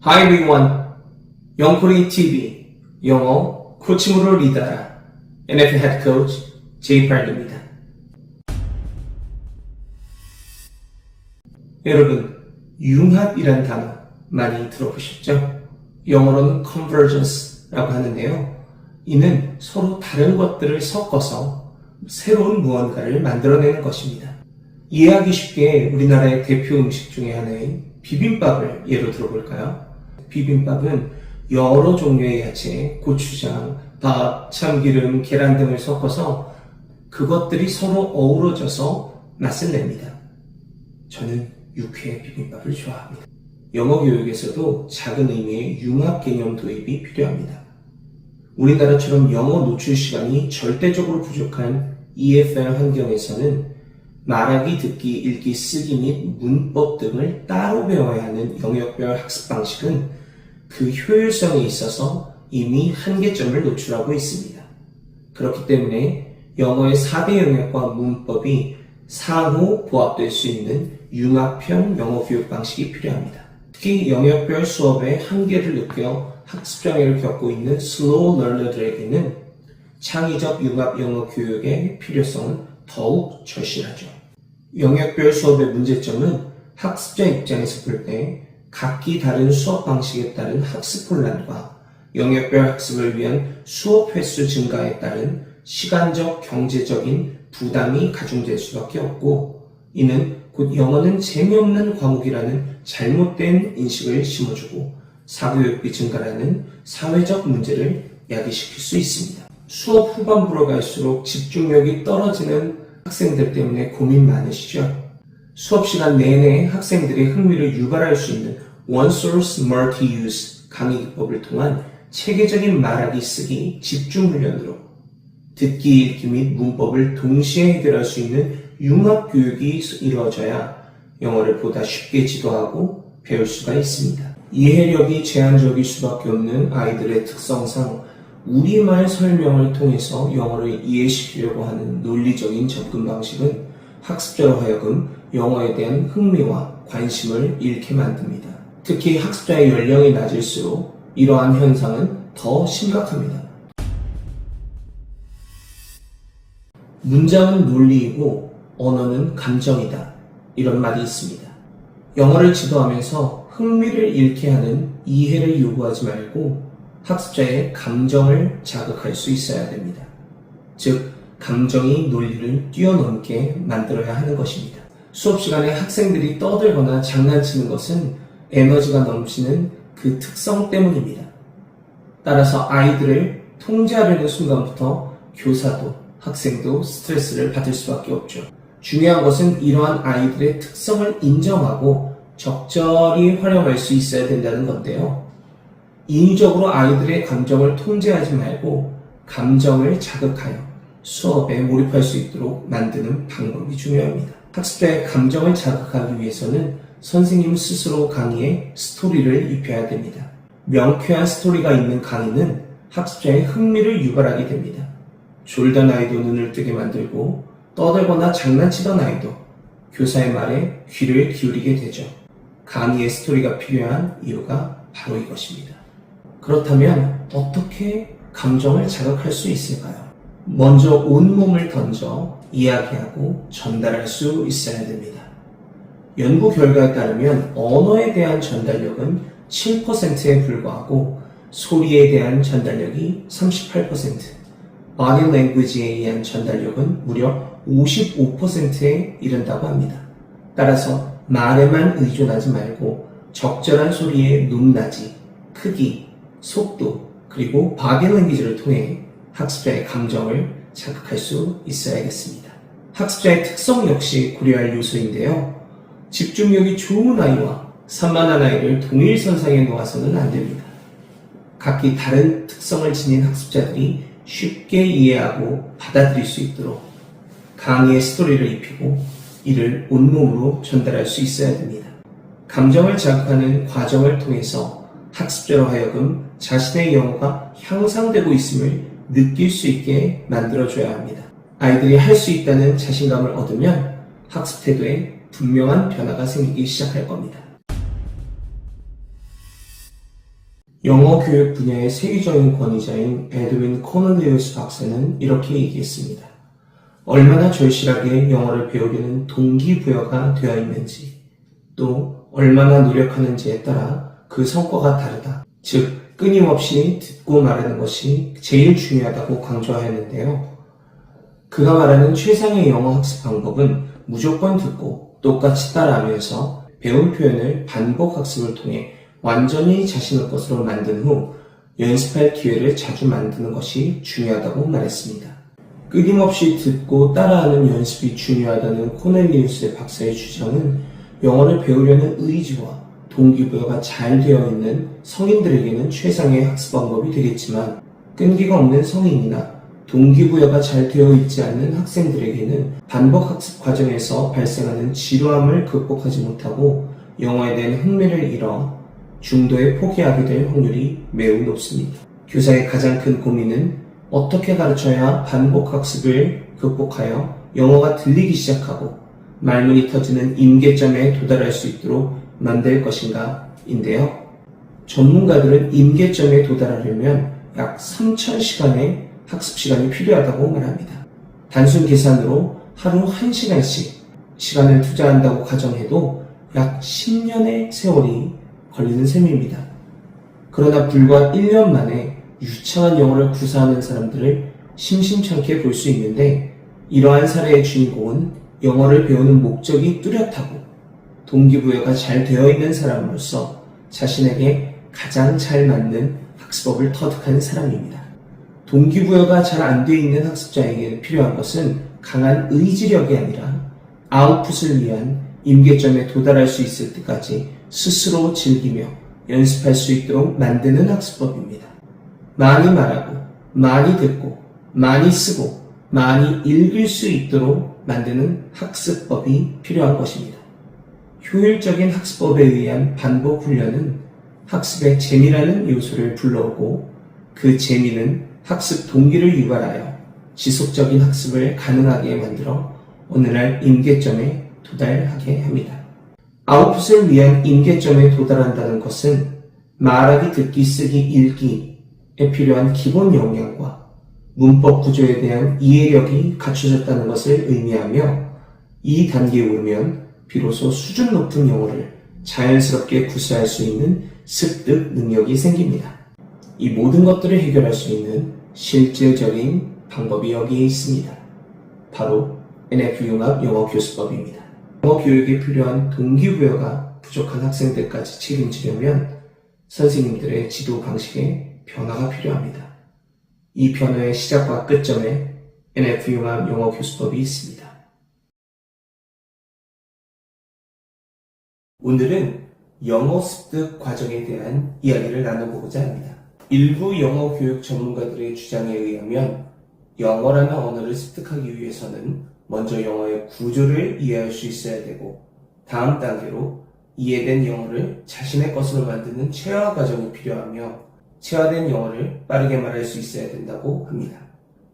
Hi everyone, 영코리 TV 영어 코칭으로 리더라 NFL Head Coach 제이프라입니다. 여러분, 융합이란 단어 많이 들어보셨죠? 영어로는 convergence라고 하는데요. 이는 서로 다른 것들을 섞어서 새로운 무언가를 만들어내는 것입니다. 이해하기 쉽게 우리나라의 대표 음식 중에 하나인 비빔밥을 예로 들어볼까요? 비빔밥은 여러 종류의 야채, 고추장, 밥, 참기름, 계란 등을 섞어서 그것들이 서로 어우러져서 맛을 냅니다. 저는 육회 비빔밥을 좋아합니다. 영어 교육에서도 작은 의미의 융합 개념 도입이 필요합니다. 우리나라처럼 영어 노출 시간이 절대적으로 부족한 EFL 환경에서는 말하기, 듣기, 읽기, 쓰기 및 문법 등을 따로 배워야 하는 영역별 학습 방식은 그 효율성에 있어서 이미 한계점을 노출하고 있습니다. 그렇기 때문에 영어의 4대 영역과 문법이 상호 보합될 수 있는 융합형 영어 교육 방식이 필요합니다. 특히 영역별 수업의 한계를 느껴 학습 장애를 겪고 있는 슬로우 러너들에게는 창의적 융합 영어 교육의 필요성은 더욱 절실하죠. 영역별 수업의 문제점은 학습자 입장에서 볼 때 각기 다른 수업 방식에 따른 학습 혼란과 영역별 학습을 위한 수업 횟수 증가에 따른 시간적, 경제적인 부담이 가중될 수밖에 없고, 이는 곧 영어는 재미없는 과목이라는 잘못된 인식을 심어주고 사교육비 증가라는 사회적 문제를 야기시킬 수 있습니다. 수업 후반부로 갈수록 집중력이 떨어지는 학생들 때문에 고민 많으시죠? 수업 시간 내내 학생들의 흥미를 유발할 수 있는 One Source Multi-Use 강의 기법을 통한 체계적인 말하기, 쓰기, 집중 훈련으로 듣기, 읽기 및 문법을 동시에 해결할 수 있는 융합 교육이 이루어져야 영어를 보다 쉽게 지도하고 배울 수가 있습니다. 이해력이 제한적일 수밖에 없는 아이들의 특성상 우리말 설명을 통해서 영어를 이해시키려고 하는 논리적인 접근 방식은 학습자로 하여금 영어에 대한 흥미와 관심을 잃게 만듭니다. 특히 학습자의 연령이 낮을수록 이러한 현상은 더 심각합니다. 문장은 논리이고 언어는 감정이다. 이런 말이 있습니다. 영어를 지도하면서 흥미를 잃게 하는 이해를 요구하지 말고 학습자의 감정을 자극할 수 있어야 됩니다. 즉, 감정이 논리를 뛰어넘게 만들어야 하는 것입니다. 수업 시간에 학생들이 떠들거나 장난치는 것은 에너지가 넘치는 그 특성 때문입니다. 따라서 아이들을 통제하려는 순간부터 교사도 학생도 스트레스를 받을 수밖에 없죠. 중요한 것은 이러한 아이들의 특성을 인정하고 적절히 활용할 수 있어야 된다는 건데요. 인위적으로 아이들의 감정을 통제하지 말고 감정을 자극하여 수업에 몰입할 수 있도록 만드는 방법이 중요합니다. 학습자의 감정을 자극하기 위해서는 선생님 스스로 강의에 스토리를 입혀야 됩니다. 명쾌한 스토리가 있는 강의는 학습자의 흥미를 유발하게 됩니다. 졸던 아이도 눈을 뜨게 만들고 떠들거나 장난치던 아이도 교사의 말에 귀를 기울이게 되죠. 강의에 스토리가 필요한 이유가 바로 이것입니다. 그렇다면 어떻게 감정을 자극할 수 있을까요? 먼저 온몸을 던져 이야기하고 전달할 수 있어야 됩니다. 연구 결과에 따르면 언어에 대한 전달력은 7%에 불과하고 소리에 대한 전달력이 38%, body language에 의한 전달력은 무려 55%에 이른다고 합니다. 따라서 말에만 의존하지 말고 적절한 소리의 높낮이, 크기, 속도, 그리고 바디 랭귀지를 통해 학습자의 감정을 자극할 수 있어야겠습니다. 학습자의 특성 역시 고려할 요소인데요. 집중력이 좋은 아이와 산만한 아이를 동일선상에 놓아서는 안 됩니다. 각기 다른 특성을 지닌 학습자들이 쉽게 이해하고 받아들일 수 있도록 강의에 스토리를 입히고 이를 온몸으로 전달할 수 있어야 됩니다. 감정을 자극하는 과정을 통해서 학습자로 하여금 자신의 영어가 향상되고 있음을 느낄 수 있게 만들어줘야 합니다. 아이들이 할 수 있다는 자신감을 얻으면 학습 태도에 분명한 변화가 생기기 시작할 겁니다. 영어 교육 분야의 세계적인 권위자인 에드윈 코널리우스 박사는 이렇게 얘기했습니다. 얼마나 절실하게 영어를 배우려는 동기부여가 되어 있는지, 또 얼마나 노력하는지에 따라 그 성과가 다르다. 즉, 끊임없이 듣고 말하는 것이 제일 중요하다고 강조하였는데요. 그가 말하는 최상의 영어 학습 방법은 무조건 듣고 똑같이 따라하면서 배운 표현을 반복 학습을 통해 완전히 자신의 것으로 만든 후 연습할 기회를 자주 만드는 것이 중요하다고 말했습니다. 끊임없이 듣고 따라하는 연습이 중요하다는 코넬리우스 박사의 주장은 영어를 배우려는 의지와 동기부여가 잘 되어 있는 성인들에게는 최상의 학습 방법이 되겠지만 끈기가 없는 성인이나 동기부여가 잘 되어 있지 않는 학생들에게는 반복 학습 과정에서 발생하는 지루함을 극복하지 못하고 영어에 대한 흥미를 잃어 중도에 포기하게 될 확률이 매우 높습니다. 교사의 가장 큰 고민은 어떻게 가르쳐야 반복 학습을 극복하여 영어가 들리기 시작하고 말문이 터지는 임계점에 도달할 수 있도록 만들 것인가 인데요. 전문가들은 임계점에 도달하려면 약 3,000시간의 학습 시간이 필요하다고 말합니다. 단순 계산으로 하루 1시간씩 시간을 투자한다고 가정해도 약 10년의 세월이 걸리는 셈입니다. 그러나 불과 1년 만에 유창한 영어를 구사하는 사람들을 심심찮게 볼 수 있는데 이러한 사례의 주인공은 영어를 배우는 목적이 뚜렷하고 동기부여가 잘 되어 있는 사람으로서 자신에게 가장 잘 맞는 학습법을 터득한 사람입니다. 동기부여가 잘 안 되어 있는 학습자에게 필요한 것은 강한 의지력이 아니라 아웃풋을 위한 임계점에 도달할 수 있을 때까지 스스로 즐기며 연습할 수 있도록 만드는 학습법입니다. 많이 말하고, 많이 듣고, 많이 쓰고, 많이 읽을 수 있도록 만드는 학습법이 필요한 것입니다. 효율적인 학습법에 의한 반복 훈련은 학습의 재미라는 요소를 불러오고 그 재미는 학습 동기를 유발하여 지속적인 학습을 가능하게 만들어 어느 날 임계점에 도달하게 합니다. 아웃풋을 위한 임계점에 도달한다는 것은 말하기, 듣기, 쓰기, 읽기에 필요한 기본 역량과 문법 구조에 대한 이해력이 갖춰졌다는 것을 의미하며 이 단계에 오르면 비로소 수준 높은 영어를 자연스럽게 구사할 수 있는 습득 능력이 생깁니다. 이 모든 것들을 해결할 수 있는 실질적인 방법이 여기에 있습니다. 바로 NF융합 영어 교수법입니다. 영어 교육에 필요한 동기부여가 부족한 학생들까지 책임지려면 선생님들의 지도 방식에 변화가 필요합니다. 이 변화의 시작과 끝점에 NF융합 영어 교수법이 있습니다. 오늘은 영어 습득 과정에 대한 이야기를 나눠보고자 합니다. 일부 영어 교육 전문가들의 주장에 의하면 영어라는 언어를 습득하기 위해서는 먼저 영어의 구조를 이해할 수 있어야 되고 다음 단계로 이해된 영어를 자신의 것으로 만드는 체화 과정이 필요하며 체화된 영어를 빠르게 말할 수 있어야 된다고 합니다.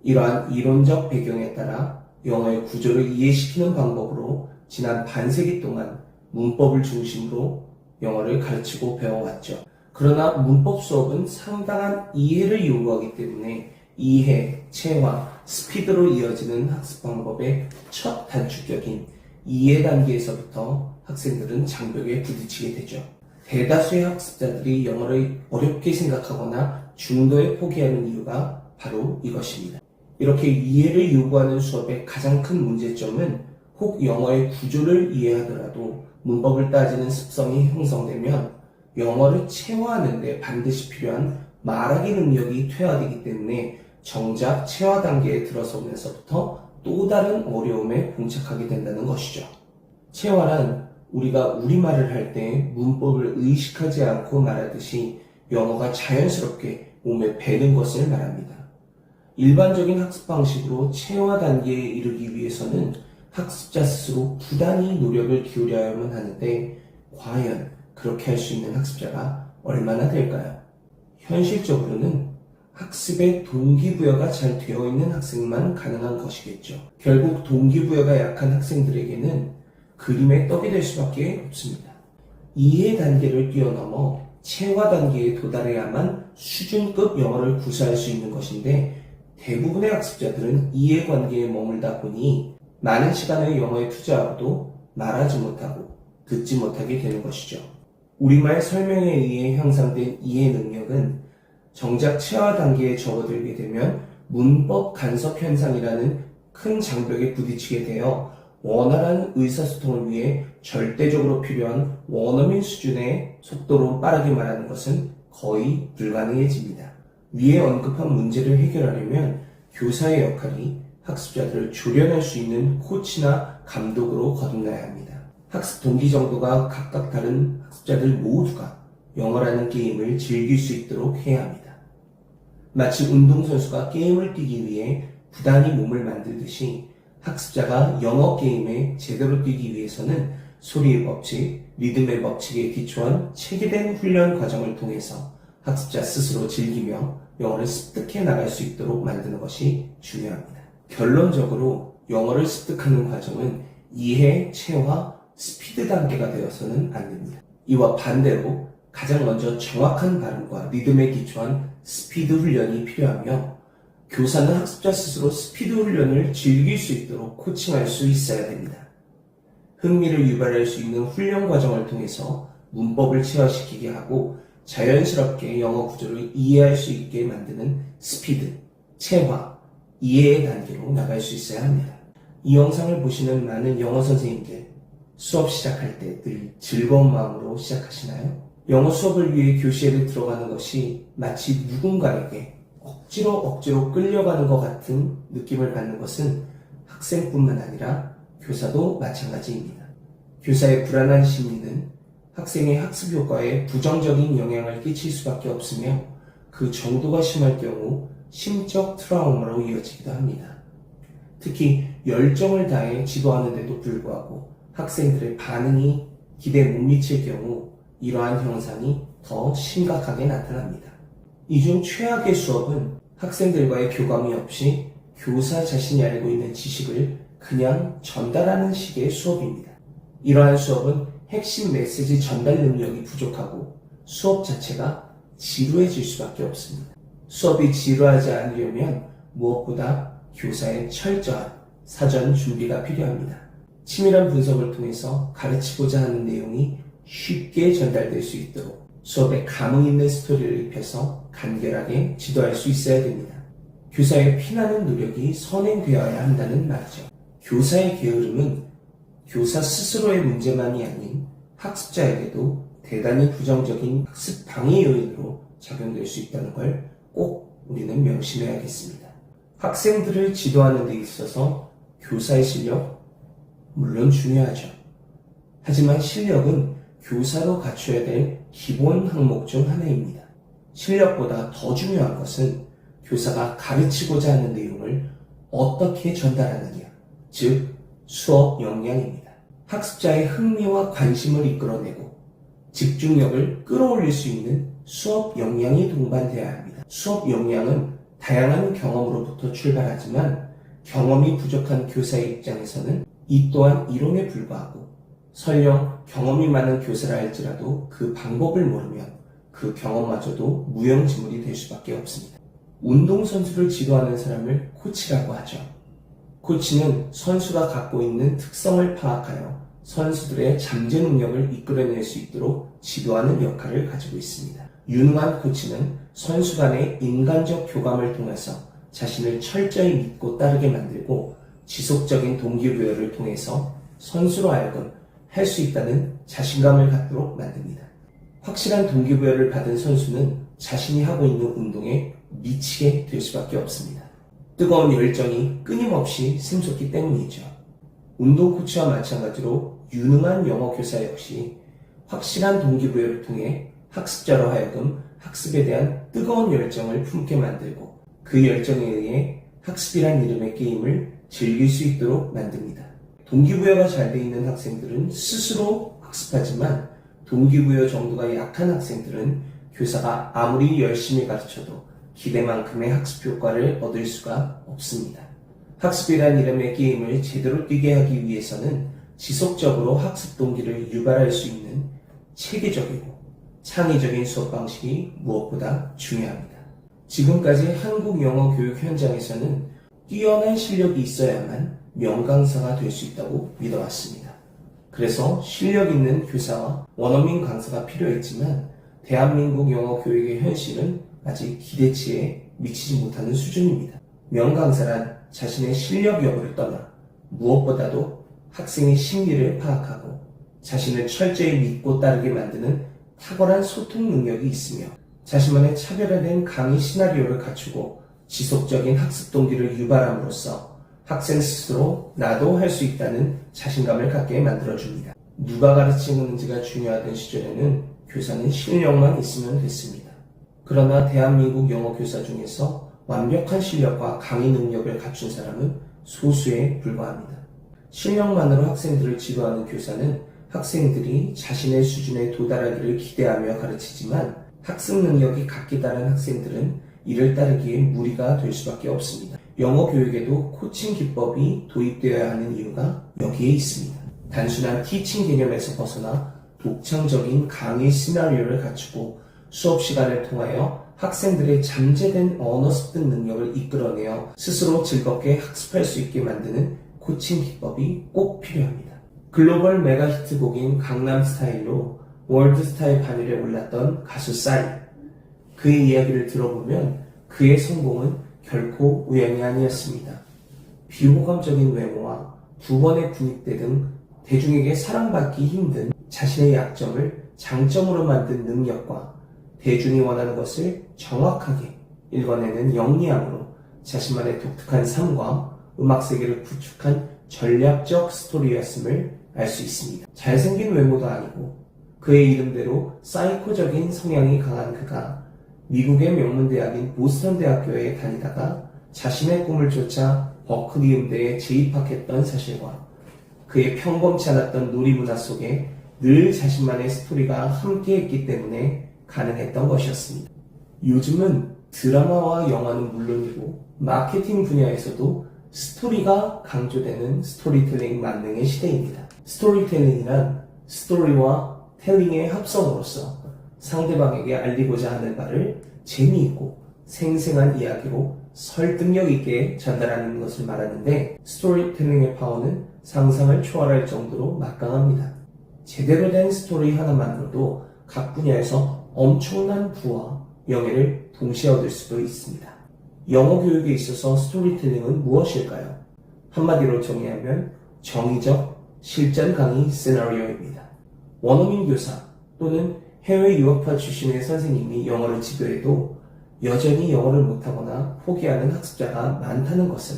이러한 이론적 배경에 따라 영어의 구조를 이해시키는 방법으로 지난 반세기 동안 문법을 중심으로 영어를 가르치고 배워왔죠. 그러나 문법 수업은 상당한 이해를 요구하기 때문에 이해, 체화, 스피드로 이어지는 학습 방법의 첫 단축격인 이해 단계에서부터 학생들은 장벽에 부딪히게 되죠. 대다수의 학습자들이 영어를 어렵게 생각하거나 중도에 포기하는 이유가 바로 이것입니다. 이렇게 이해를 요구하는 수업의 가장 큰 문제점은 혹 영어의 구조를 이해하더라도 문법을 따지는 습성이 형성되면 영어를 체화하는 데 반드시 필요한 말하기 능력이 퇴화되기 때문에 정작 체화 단계에 들어서면서부터 또 다른 어려움에 봉착하게 된다는 것이죠. 체화란 우리가 우리말을 할 때 문법을 의식하지 않고 말하듯이 영어가 자연스럽게 몸에 배는 것을 말합니다. 일반적인 학습 방식으로 체화 단계에 이르기 위해서는 학습자 스스로 부단히 노력을 기울여야만 하는데 과연 그렇게 할 수 있는 학습자가 얼마나 될까요? 현실적으로는 학습의 동기부여가 잘 되어 있는 학생만 가능한 것이겠죠. 결국 동기부여가 약한 학생들에게는 그림의 떡이 될 수밖에 없습니다. 이해 단계를 뛰어넘어 체화 단계에 도달해야만 수준급 영어를 구사할 수 있는 것인데 대부분의 학습자들은 이해관계에 머물다 보니 많은 시간을 영어에 투자하고도 말하지 못하고 듣지 못하게 되는 것이죠. 우리말 설명에 의해 형성된 이해 능력은 정작 체화 단계에 접어들게 되면 문법 간섭 현상이라는 큰 장벽에 부딪히게 되어 원활한 의사소통을 위해 절대적으로 필요한 원어민 수준의 속도로 빠르게 말하는 것은 거의 불가능해집니다. 위에 언급한 문제를 해결하려면 교사의 역할이 학습자들을 조련할 수 있는 코치나 감독으로 거듭나야 합니다. 학습 동기 정도가 각각 다른 학습자들 모두가 영어라는 게임을 즐길 수 있도록 해야 합니다. 마치 운동선수가 게임을 뛰기 위해 부단히 몸을 만들듯이 학습자가 영어 게임에 제대로 뛰기 위해서는 소리의 법칙, 리듬의 법칙에 기초한 체계된 훈련 과정을 통해서 학습자 스스로 즐기며 영어를 습득해 나갈 수 있도록 만드는 것이 중요합니다. 결론적으로 영어를 습득하는 과정은 이해, 체화, 스피드 단계가 되어서는 안 됩니다. 이와 반대로 가장 먼저 정확한 발음과 리듬에 기초한 스피드 훈련이 필요하며 교사는 학습자 스스로 스피드 훈련을 즐길 수 있도록 코칭할 수 있어야 됩니다. 흥미를 유발할 수 있는 훈련 과정을 통해서 문법을 체화시키게 하고 자연스럽게 영어 구조를 이해할 수 있게 만드는 스피드, 체화, 이해의 단계로 나갈 수 있어야 합니다. 이 영상을 보시는 많은 영어 선생님들, 수업 시작할 때 늘 즐거운 마음으로 시작하시나요? 영어 수업을 위해 교실에 들어가는 것이 마치 누군가에게 억지로 끌려가는 것 같은 느낌을 받는 것은 학생뿐만 아니라 교사도 마찬가지입니다. 교사의 불안한 심리는 학생의 학습 효과에 부정적인 영향을 끼칠 수밖에 없으며 그 정도가 심할 경우 심적 트라우마로 이어지기도 합니다. 특히 열정을 다해 지도하는데도 불구하고 학생들의 반응이 기대에 못 미칠 경우 이러한 현상이 더 심각하게 나타납니다. 이 중 최악의 수업은 학생들과의 교감이 없이 교사 자신이 알고 있는 지식을 그냥 전달하는 식의 수업입니다. 이러한 수업은 핵심 메시지 전달 능력이 부족하고 수업 자체가 지루해질 수밖에 없습니다. 수업이 지루하지 않으려면 무엇보다 교사의 철저한 사전 준비가 필요합니다. 치밀한 분석을 통해서 가르치고자 하는 내용이 쉽게 전달될 수 있도록 수업에 감흥 있는 스토리를 입혀서 간결하게 지도할 수 있어야 됩니다. 교사의 피나는 노력이 선행되어야 한다는 말이죠. 교사의 게으름은 교사 스스로의 문제만이 아닌 학습자에게도 대단히 부정적인 학습 방해 요인으로 작용될 수 있다는 걸 꼭 우리는 명심해야겠습니다. 학생들을 지도하는 데 있어서 교사의 실력, 물론 중요하죠. 하지만 실력은 교사로 갖춰야 될 기본 항목 중 하나입니다. 실력보다 더 중요한 것은 교사가 가르치고자 하는 내용을 어떻게 전달하느냐, 즉 수업 역량입니다. 학습자의 흥미와 관심을 이끌어내고 집중력을 끌어올릴 수 있는 수업 역량이 동반되어야 합니다. 수업 역량은 다양한 경험으로부터 출발하지만 경험이 부족한 교사의 입장에서는 이 또한 이론에 불과하고 설령 경험이 많은 교사라 할지라도 그 방법을 모르면 그 경험마저도 무용지물이 될 수밖에 없습니다. 운동선수를 지도하는 사람을 코치라고 하죠. 코치는 선수가 갖고 있는 특성을 파악하여 선수들의 잠재 능력을 이끌어낼 수 있도록 지도하는 역할을 가지고 있습니다. 유능한 코치는 선수 간의 인간적 교감을 통해서 자신을 철저히 믿고 따르게 만들고 지속적인 동기부여를 통해서 선수로 하여금 할 수 있다는 자신감을 갖도록 만듭니다. 확실한 동기부여를 받은 선수는 자신이 하고 있는 운동에 미치게 될 수밖에 없습니다. 뜨거운 열정이 끊임없이 샘솟기 때문이죠. 운동 코치와 마찬가지로 유능한 영어 교사 역시 확실한 동기부여를 통해 학습자로 하여금 학습에 대한 뜨거운 열정을 품게 만들고 그 열정에 의해 학습이란 이름의 게임을 즐길 수 있도록 만듭니다. 동기부여가 잘 돼 있는 학생들은 스스로 학습하지만 동기부여 정도가 약한 학생들은 교사가 아무리 열심히 가르쳐도 기대만큼의 학습 효과를 얻을 수가 없습니다. 학습이란 이름의 게임을 제대로 뛰게 하기 위해서는 지속적으로 학습 동기를 유발할 수 있는 체계적이고 창의적인 수업 방식이 무엇보다 중요합니다. 지금까지 한국 영어 교육 현장에서는 뛰어난 실력이 있어야만 명강사가 될 수 있다고 믿어왔습니다. 그래서 실력 있는 교사와 원어민 강사가 필요했지만 대한민국 영어 교육의 현실은 아직 기대치에 미치지 못하는 수준입니다. 명강사란 자신의 실력 여부를 떠나 무엇보다도 학생의 심리를 파악하고 자신을 철저히 믿고 따르게 만드는 탁월한 소통 능력이 있으며 자신만의 차별화된 강의 시나리오를 갖추고 지속적인 학습 동기를 유발함으로써 학생 스스로 나도 할 수 있다는 자신감을 갖게 만들어줍니다. 누가 가르치는지가 중요하던 시절에는 교사는 실력만 있으면 됐습니다. 그러나 대한민국 영어 교사 중에서 완벽한 실력과 강의 능력을 갖춘 사람은 소수에 불과합니다. 실력만으로 학생들을 지도하는 교사는 학생들이 자신의 수준에 도달하기를 기대하며 가르치지만 학습 능력이 같게 다른 학생들은 이를 따르기에 무리가 될 수밖에 없습니다. 영어 교육에도 코칭 기법이 도입되어야 하는 이유가 여기에 있습니다. 단순한 티칭 개념에서 벗어나 독창적인 강의 시나리오를 갖추고 수업 시간을 통하여 학생들의 잠재된 언어 습득 능력을 이끌어내어 스스로 즐겁게 학습할 수 있게 만드는 코칭 기법이 꼭 필요합니다. 글로벌 메가 히트곡인 강남스타일로 월드스타의 반열에 올랐던 가수 싸이. 그의 이야기를 들어보면 그의 성공은 결코 우연이 아니었습니다. 비호감적인 외모와 두 번의 군입대 등 대중에게 사랑받기 힘든 자신의 약점을 장점으로 만든 능력과 대중이 원하는 것을 정확하게 읽어내는 영리함으로 자신만의 독특한 삶과 음악 세계를 구축한 전략적 스토리였음을 알 수 있습니다. 잘생긴 외모도 아니고 그의 이름대로 사이코적인 성향이 강한 그가 미국의 명문대학인 보스턴 대학교에 다니다가 자신의 꿈을 쫓아 버클리 음대에 재입학했던 사실과 그의 평범치 않았던 놀이문화 속에 늘 자신만의 스토리가 함께했기 때문에 가능했던 것이었습니다. 요즘은 드라마와 영화는 물론이고 마케팅 분야에서도 스토리가 강조되는 스토리텔링 만능의 시대입니다. 스토리텔링이란 스토리와 텔링의 합성으로서 상대방에게 알리고자 하는 바를 재미있고 생생한 이야기로 설득력 있게 전달하는 것을 말하는데 스토리텔링의 파워는 상상을 초월할 정도로 막강합니다. 제대로 된 스토리 하나만으로도 각 분야에서 엄청난 부와 명예를 동시에 얻을 수도 있습니다. 영어 교육에 있어서 스토리텔링은 무엇일까요? 한마디로 정의하면 정의적 실전 강의 시나리오입니다. 원어민 교사 또는 해외 유학파 출신의 선생님이 영어를 지도해도 여전히 영어를 못하거나 포기하는 학습자가 많다는 것은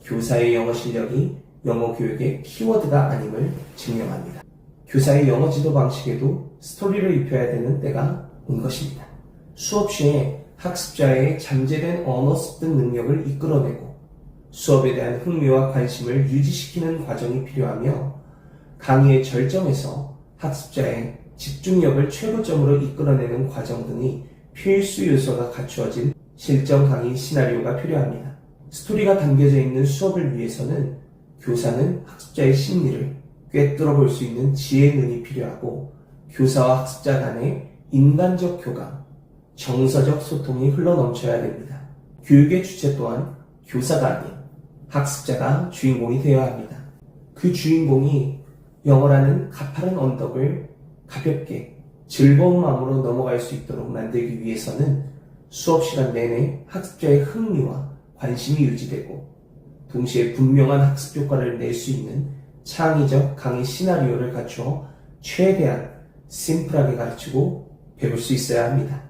교사의 영어 실력이 영어 교육의 키워드가 아님을 증명합니다. 교사의 영어 지도 방식에도 스토리를 입혀야 되는 때가 온 것입니다. 수업 시에 학습자의 잠재된 언어 습득 능력을 이끌어내고 수업에 대한 흥미와 관심을 유지시키는 과정이 필요하며 강의의 절정에서 학습자의 집중력을 최고점으로 이끌어내는 과정 등이 필수 요소가 갖추어진 실전 강의 시나리오가 필요합니다. 스토리가 담겨져 있는 수업을 위해서는 교사는 학습자의 심리를 꿰뚫어 볼 수 있는 지혜의 눈이 필요하고 교사와 학습자 간의 인간적 교감, 정서적 소통이 흘러넘쳐야 됩니다. 교육의 주체 또한 교사가 아닌 학습자가 주인공이 되어야 합니다. 그 주인공이 영어라는 가파른 언덕을 가볍게 즐거운 마음으로 넘어갈 수 있도록 만들기 위해서는 수업 시간 내내 학습자의 흥미와 관심이 유지되고 동시에 분명한 학습 효과를 낼 수 있는 창의적 강의 시나리오를 갖추어 최대한 심플하게 가르치고 배울 수 있어야 합니다.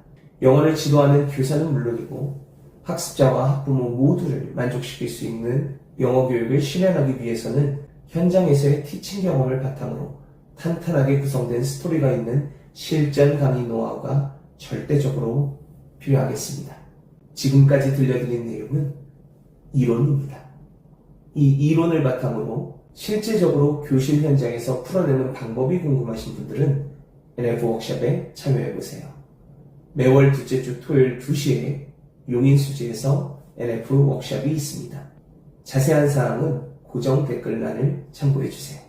영어를 지도하는 교사는 물론이고 학습자와 학부모 모두를 만족시킬 수 있는 영어 교육을 실현하기 위해서는 현장에서의 티칭 경험을 바탕으로 탄탄하게 구성된 스토리가 있는 실전 강의 노하우가 절대적으로 필요하겠습니다. 지금까지 들려드린 내용은 이론입니다. 이 이론을 바탕으로 실제적으로 교실 현장에서 풀어내는 방법이 궁금하신 분들은 NF 워크숍에 참여해보세요. 매월 둘째 주 토요일 2시에 용인수지에서 NF 워크숍이 있습니다. 자세한 사항은 고정 댓글란을 참고해주세요.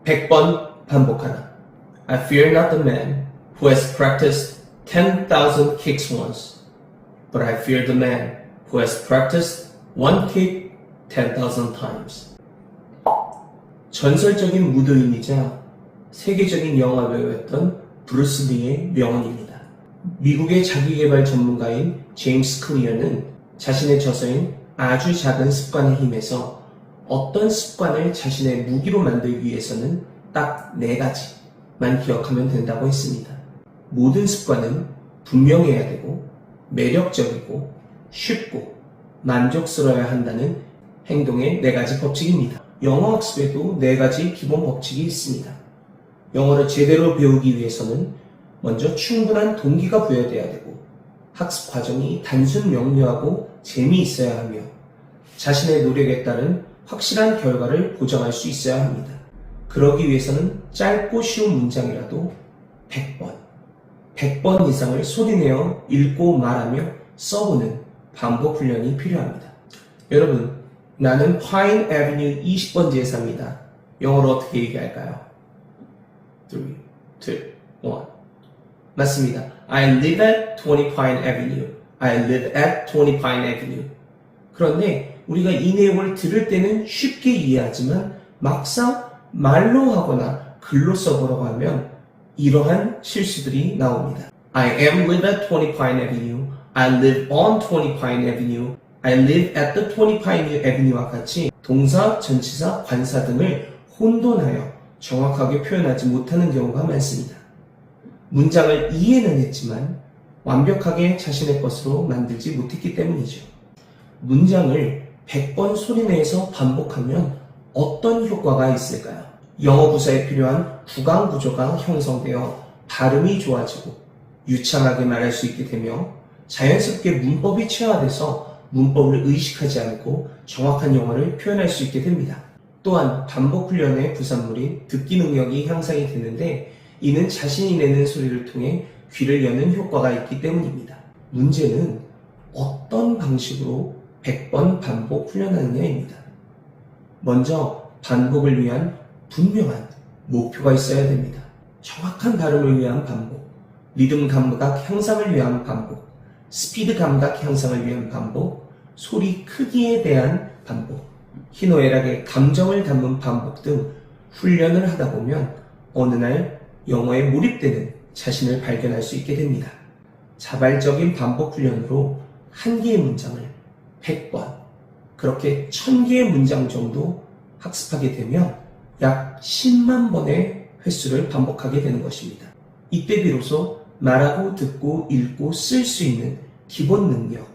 100번 반복하라. I fear not the man who has practiced 10,000 kicks once, but I fear the man who has practiced one kick 10,000 times. 전설적인 무도인이자 세계적인 영화 배우였던 브루스 리의 명언입니다. 미국의 자기계발 전문가인 제임스 클리어는 자신의 저서인 아주 작은 습관의 힘에서 어떤 습관을 자신의 무기로 만들기 위해서는 딱 4가지만 기억하면 된다고 했습니다. 모든 습관은 분명해야 되고 매력적이고 쉽고 만족스러워야 한다는 행동의 4가지 법칙입니다. 영어 학습에도 4가지 기본 법칙이 있습니다. 영어를 제대로 배우기 위해서는 먼저 충분한 동기가 부여돼야 되고 학습 과정이 단순 명료하고 재미있어야 하며 자신의 노력에 따른 확실한 결과를 보장할 수 있어야 합니다. 그러기 위해서는 짧고 쉬운 문장이라도 100번 이상을 소리내어 읽고 말하며 써보는 반복 훈련이 필요합니다. 여러분, 나는 파인 애비뉴 20번지에 삽니다. 영어로 어떻게 얘기할까요? 3, 2, 1 맞습니다. I live at 20 Pine Avenue. I live at 20 Pine Avenue. 그런데 우리가 이 내용을 들을 때는 쉽게 이해하지만 막상 말로 하거나 글로 써보라고 하면 이러한 실수들이 나옵니다. I am live at 20 Pine Avenue. I live on 20 Pine Avenue. I live at the 20 Pine Avenue와 같이 동사, 전치사, 관사 등을 혼돈하여 정확하게 표현하지 못하는 경우가 많습니다. 문장을 이해는 했지만 완벽하게 자신의 것으로 만들지 못했기 때문이죠. 문장을 100번 소리내서 반복하면 어떤 효과가 있을까요? 영어 부사에 필요한 구강 구조가 형성되어 발음이 좋아지고 유창하게 말할 수 있게 되며 자연스럽게 문법이 체화돼서 문법을 의식하지 않고 정확한 영어를 표현할 수 있게 됩니다. 또한 반복 훈련의 부산물인 듣기 능력이 향상이 되는데 이는 자신이 내는 소리를 통해 귀를 여는 효과가 있기 때문입니다. 문제는 어떤 방식으로 100번 반복 훈련하느냐입니다. 먼저 반복을 위한 분명한 목표가 있어야 됩니다. 정확한 발음을 위한 반복, 리듬 감각 향상을 위한 반복, 스피드 감각 향상을 위한 반복, 소리 크기에 대한 반복, 희노애락의 감정을 담은 반복 등 훈련을 하다 보면 어느 날 영어에 몰입되는 자신을 발견할 수 있게 됩니다. 자발적인 반복 훈련으로 한 개의 문장을 100번, 그렇게 1000개의 문장 정도 학습하게 되면 약 10만 번의 횟수를 반복하게 되는 것입니다. 이때 비로소 말하고 듣고 읽고 쓸 수 있는 기본 능력,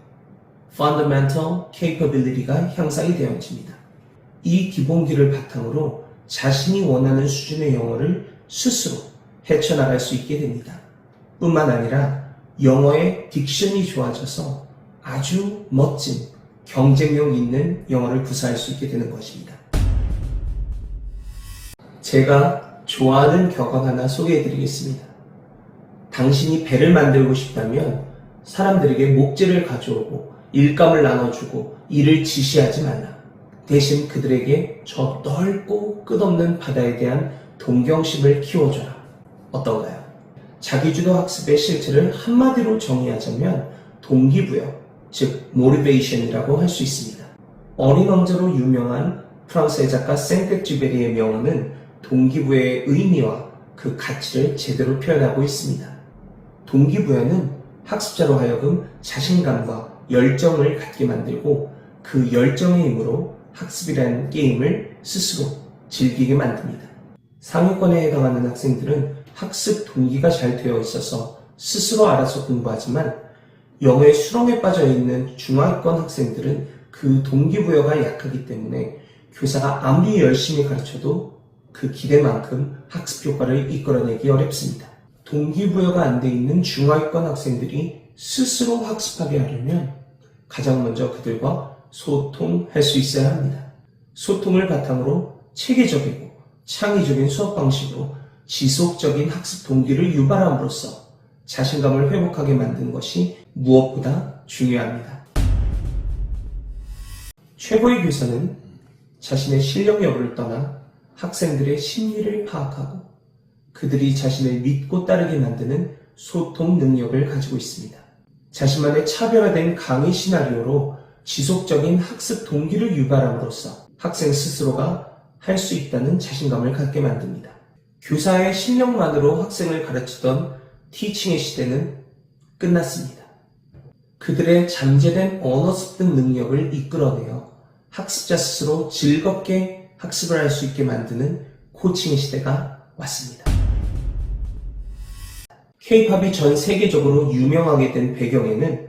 fundamental capability가 향상이 되어집니다. 이 기본기를 바탕으로 자신이 원하는 수준의 영어를 스스로 헤쳐나갈 수 있게 됩니다. 뿐만 아니라 영어의 딕션이 좋아져서 아주 멋진 경쟁력 있는 영어를 구사할 수 있게 되는 것입니다. 제가 좋아하는 격언 하나 소개해 드리겠습니다. 당신이 배를 만들고 싶다면 사람들에게 목재를 가져오고 일감을 나눠주고 일을 지시하지 말라. 대신 그들에게 저 넓고 끝없는 바다에 대한 동경심을 키워줘라. 어떤가요? 자기주도 학습의 실체를 한마디로 정의하자면 동기부여, 즉 motivation이라고 할 수 있습니다. 어린 왕자로 유명한 프랑스의 작가 생텍쥐베리의 명언은 동기부여의 의미와 그 가치를 제대로 표현하고 있습니다. 동기부여는 학습자로 하여금 자신감과 열정을 갖게 만들고 그 열정의 힘으로 학습이라는 게임을 스스로 즐기게 만듭니다. 상위권에 해당하는 학생들은 학습 동기가 잘 되어 있어서 스스로 알아서 공부하지만 영어의 수렁에 빠져 있는 중하위권 학생들은 그 동기부여가 약하기 때문에 교사가 아무리 열심히 가르쳐도 그 기대만큼 학습 효과를 이끌어내기 어렵습니다. 동기부여가 안 돼 있는 중하위권 학생들이 스스로 학습하게 하려면 가장 먼저 그들과 소통할 수 있어야 합니다. 소통을 바탕으로 체계적이고 창의적인 수업 방식으로 지속적인 학습 동기를 유발함으로써 자신감을 회복하게 만드는 것이 무엇보다 중요합니다. 최고의 교사는 자신의 실력 여부를 떠나 학생들의 심리를 파악하고 그들이 자신을 믿고 따르게 만드는 소통 능력을 가지고 있습니다. 자신만의 차별화된 강의 시나리오로 지속적인 학습 동기를 유발함으로써 학생 스스로가 할 수 있다는 자신감을 갖게 만듭니다. 교사의 실력만으로 학생을 가르치던 티칭의 시대는 끝났습니다. 그들의 잠재된 언어 습득 능력을 이끌어내어 학습자 스스로 즐겁게 학습을 할 수 있게 만드는 코칭의 시대가 왔습니다. K-팝이 전 세계적으로 유명하게 된 배경에는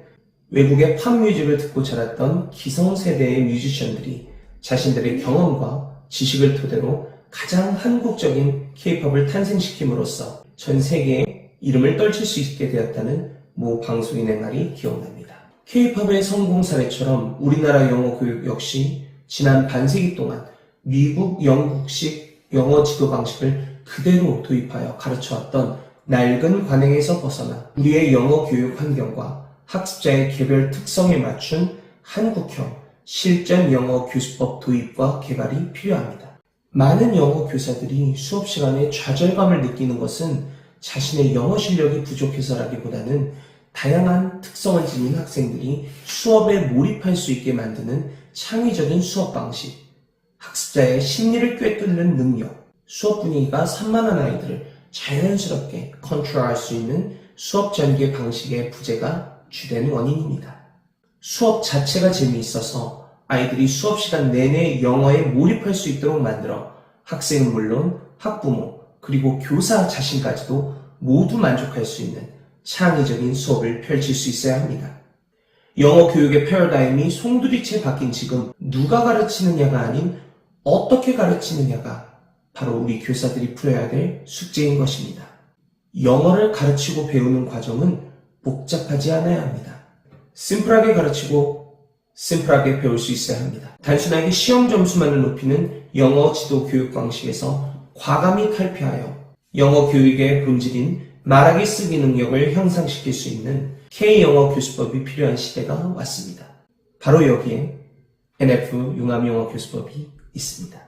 외국의 팝 뮤직을 듣고 자랐던 기성세대의 뮤지션들이 자신들의 경험과 지식을 토대로 가장 한국적인 K-팝을 탄생시킴으로써 전 세계에 이름을 떨칠 수 있게 되었다는 모 방송인의 말이 기억납니다. K-팝의 성공 사례처럼 우리나라 영어 교육 역시 지난 반세기 동안 미국, 영국식 영어 지도 방식을 그대로 도입하여 가르쳐왔던 낡은 관행에서 벗어나 우리의 영어 교육 환경과 학습자의 개별 특성에 맞춘 한국형 실전 영어 교수법 도입과 개발이 필요합니다. 많은 영어 교사들이 수업 시간에 좌절감을 느끼는 것은 자신의 영어 실력이 부족해서라기보다는 다양한 특성을 지닌 학생들이 수업에 몰입할 수 있게 만드는 창의적인 수업 방식, 학습자의 심리를 꿰뚫는 능력, 수업 분위기가 산만한 아이들을 자연스럽게 컨트롤할 수 있는 수업 전개 방식의 부재가 주된 원인입니다. 수업 자체가 재미있어서 아이들이 수업 시간 내내 영어에 몰입할 수 있도록 만들어 학생은 물론 학부모 그리고 교사 자신까지도 모두 만족할 수 있는 창의적인 수업을 펼칠 수 있어야 합니다. 영어 교육의 패러다임이 송두리째 바뀐 지금 누가 가르치느냐가 아닌 어떻게 가르치느냐가 바로 우리 교사들이 풀어야 될 숙제인 것입니다. 영어를 가르치고 배우는 과정은 복잡하지 않아야 합니다. 심플하게 가르치고 심플하게 배울 수 있어야 합니다. 단순하게 시험 점수만을 높이는 영어 지도 교육 방식에서 과감히 탈피하여 영어 교육의 본질인 말하기 쓰기 능력을 향상시킬 수 있는 K-영어 교수법이 필요한 시대가 왔습니다. 바로 여기에 NF 융합영어 교수법이 있습니다.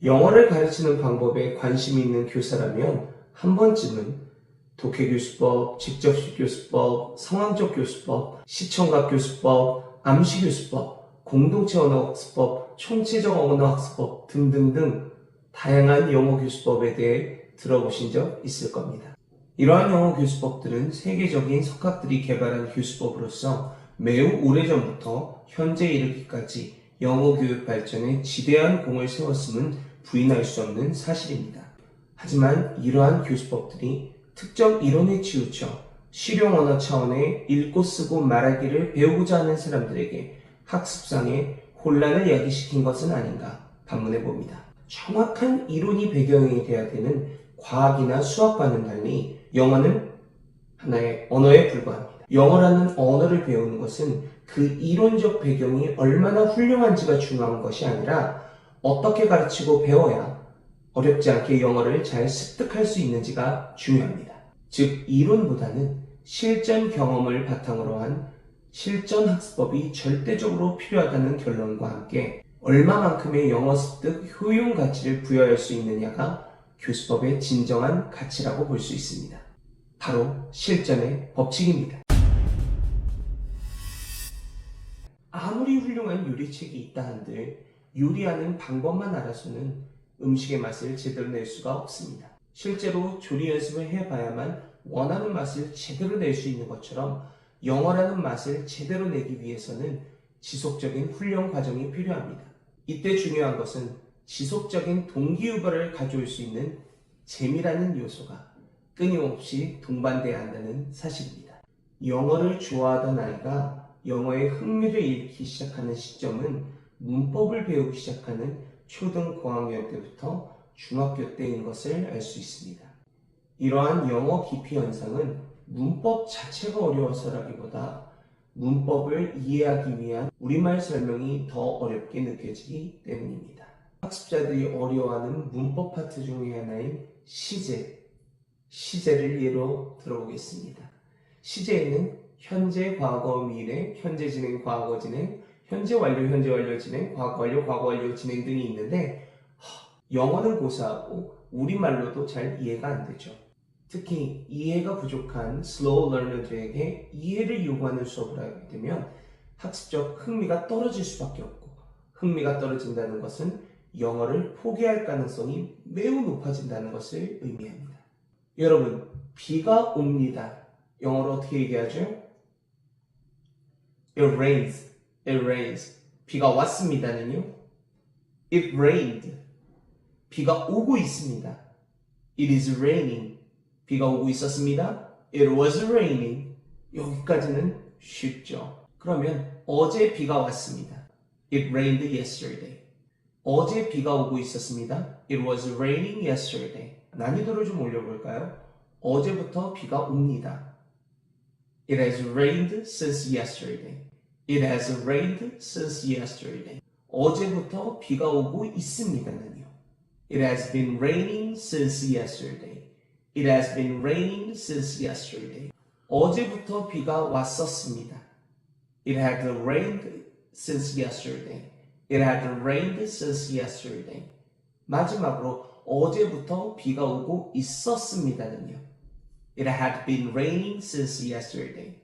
영어를 가르치는 방법에 관심이 있는 교사라면 한 번쯤은 독해교수법, 직접식 교수법, 상황적 교수법, 시청각 교수법, 암시 교수법, 공동체 언어학습법, 총체적 언어학습법 등등등 다양한 영어 교수법에 대해 들어보신 적 있을 겁니다. 이러한 영어 교수법들은 세계적인 석학들이 개발한 교수법으로서 매우 오래전부터 현재 이르기까지 영어 교육 발전에 지대한 공을 세웠음은 부인할 수 없는 사실입니다. 하지만 이러한 교수법들이 특정 이론에 치우쳐 실용 언어 차원의 읽고 쓰고 말하기를 배우고자 하는 사람들에게 학습상의 혼란을 야기시킨 것은 아닌가 반문해 봅니다. 정확한 이론이 배경이 되어야 되는 과학이나 수학과는 달리 영어는 하나의 언어에 불과합니다. 영어라는 언어를 배우는 것은 그 이론적 배경이 얼마나 훌륭한지가 중요한 것이 아니라 어떻게 가르치고 배워야 어렵지 않게 영어를 잘 습득할 수 있는지가 중요합니다. 즉, 이론보다는 실전 경험을 바탕으로 한 실전 학습법이 절대적으로 필요하다는 결론과 함께 얼마만큼의 영어 습득 효용 가치를 부여할 수 있느냐가 교수법의 진정한 가치라고 볼 수 있습니다. 바로 실전의 법칙입니다. 아무리 훌륭한 요리책이 있다 한들 요리하는 방법만 알아서는 음식의 맛을 제대로 낼 수가 없습니다. 실제로 조리 연습을 해봐야만 원하는 맛을 제대로 낼 수 있는 것처럼 영어라는 맛을 제대로 내기 위해서는 지속적인 훈련 과정이 필요합니다. 이때 중요한 것은 지속적인 동기유발을 가져올 수 있는 재미라는 요소가 끊임없이 동반돼야 한다는 사실입니다. 영어를 좋아하던 아이가 영어에 흥미를 잃기 시작하는 시점은 문법을 배우기 시작하는 초등 고학년 때부터 중학교 때인 것을 알 수 있습니다. 이러한 영어 기피 현상은 문법 자체가 어려워서라기보다 문법을 이해하기 위한 우리말 설명이 더 어렵게 느껴지기 때문입니다. 학습자들이 어려워하는 문법 파트 중에 하나인 시제를 예로 들어보겠습니다. 시제에는 현재, 과거, 미래, 현재 진행, 과거 진행, 현재 완료, 현재 완료 진행, 과거 완료, 과거 완료 진행 등이 있는데 영어는 고사하고 우리말로도 잘 이해가 안 되죠. 특히 이해가 부족한 슬로우 러너들에게 이해를 요구하는 수업을 하게 되면 학습적 흥미가 떨어질 수밖에 없고, 흥미가 떨어진다는 것은 영어를 포기할 가능성이 매우 높아진다는 것을 의미합니다. 여러분, 비가 옵니다. 영어로 어떻게 얘기하죠? It rains. It rains. 비가 왔습니다는요? It rained. 비가 오고 있습니다. It is raining. 비가 오고 있었습니다. It was raining. 여기까지는 쉽죠. 그러면 어제 비가 왔습니다. It rained yesterday. 어제 비가 오고 있었습니다. It was raining yesterday. 난이도를 좀 올려볼까요? 어제부터 비가 옵니다. It has rained since yesterday. It has rained since yesterday. 어제부터 비가 오고 있습니다는요. It has been raining since yesterday. It has been raining since yesterday. 어제부터 비가 왔었습니다. It had rained since yesterday. It had rained since yesterday. 마지막으로 어제부터 비가 오고 있었습니다는요. It had been raining since yesterday.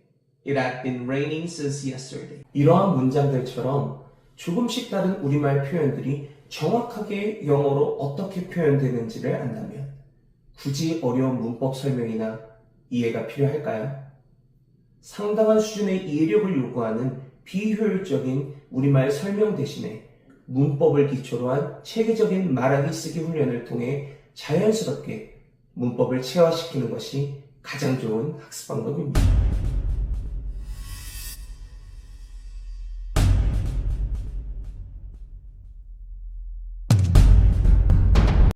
It had been raining since yesterday. 이러한 문장들처럼 조금씩 다른 우리말 표현들이 정확하게 영어로 어떻게 표현되는지를 안다면 굳이 어려운 문법 설명이나 이해가 필요할까요? 상당한 수준의 이해력을 요구하는 비효율적인 우리말 설명 대신에 문법을 기초로 한 체계적인 말하기 쓰기 훈련을 통해 자연스럽게 문법을 체화시키는 것이 가장 좋은 학습 방법입니다.